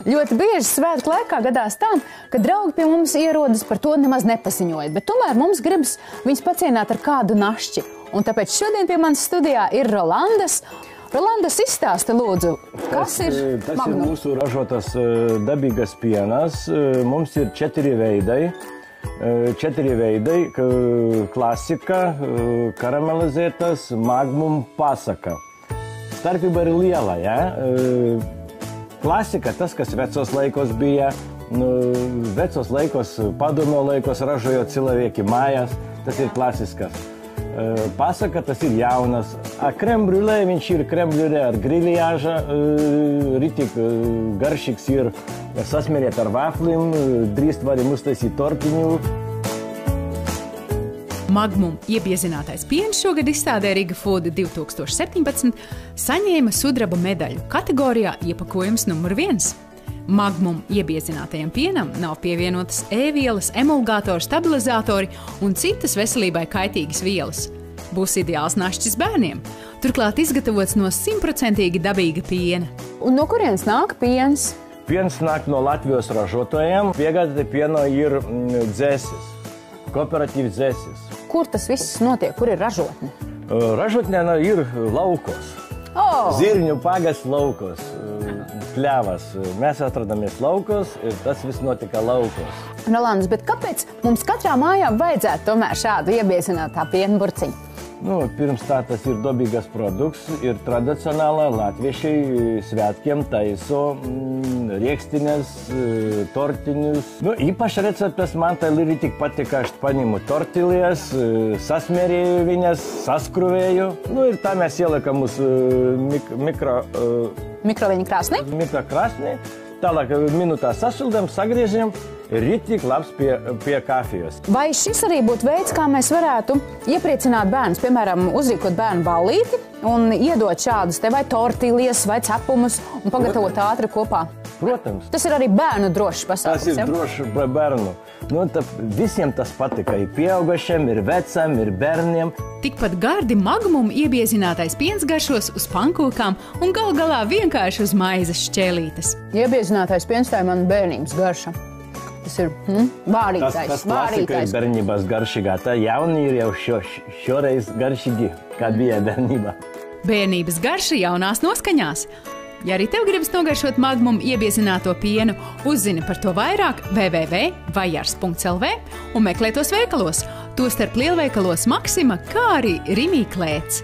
Ļoti bieži svētku laikā gadās tā, ka draugi pie mums ierodas par to nemaz nepaziņojot, bet tomēr mums gribas viņus pacienāt ar kādu našķi. Un tāpēc šodien pie manas studijā ir Rolandas. Rolandas, izstāsti lūdzu, kas ir Magnum? Tas ir mūsu ražotas dabīgas pienas. Mums ir 4 veidai. 4 veidai – klasika, karamelizētas, Magnum, pasaka. Starpība ir liela, ja? Klasika, tas, kas vecos laikos bija, vecos laikos, padomu laikos ražojot cilvēki mājās, tas ir klasiskas. Pasaka, tas ir jaunas. Krem brûlē, viņš ir krem brûlē ar griljāža, ritik garšīgs ir sasmērēt ar vaflim, drīz varam uztaisīt tortiņu. Magnum iebiezinātais piens šogad izstādē Riga Food 2017 saņēma sudraba medaļu kategorijā iepakojums numur 1. Magnum iebiezinātajam pienam nav pievienotas E-vielas, emulgātori, stabilizatori un citas veselībai kaitīgas vielas. Būs ideāls našķis bērniem. Turklāt izgatavots no 100% dabīga piena. Un no kurienes nāk piens? Piens nāk no Latvijas ražotājiem. Piegādāti pieno ir dzēsis, kooperatīvs dzēsis. Kur tas viss notiek? Kur ir ražotne? Ražotne ir laukos. Zirņu pagas laukos, pļavas. Mēs atrodamies laukos, ir tas viss notika laukos. Rolands, bet kāpēc mums katrā mājā vajadzētu tomēr šādu iebiezinātā piena burciņu? Pirms tā tas ir dabīgas produkts, ir tradicionāla latvieši svētkiem taiso riekstiņas, tortiņus. Īpaši receptes man tā ir tik patika, aš paņemu tortilijas, sasmērēju viņas, saskrūvēju. Ir tā mēs ieliekam uz mikroviļņu krāsnī. Mikrokrāsnī. Tālāk minūtā sašildam, sagriežam. Ritik labs pie kafijas. Vai šis arī būtu veids, kā mēs varētu iepriecināt bērnus, piemēram, uzrīkot bērnu ballīti un iedot šādus te vai tortilijas vai cepumus un pagatavot ātri kopā? Protams. Tas ir arī bērnu drošs pasākums. Tas ir drošs bērnu. Visiem tas patika. Ir pieaugušiem, ir vecam, ir bērniem. Tikpat gardi Magnum iebiezinātais piens garšos uz pankūkām un gal galā vienkārši uz maizes šķēlītes. Iebiezinātais piens tā ir mana bērnības garša. Tas ir vārītais. Tas klasika ir bērnības garšīgā. Tā jauni ir jau šoreiz garšīgi, kā bija bērnībā. Bērnības garša jaunās noskaņās. Ja arī tev gribas nogaršot Magnum iebiezināto pienu, uzzini par to vairāk www.vajars.lv un meklē tos veikalos, tostarp lielveikalos Maksima, kā arī Rimī Klēts.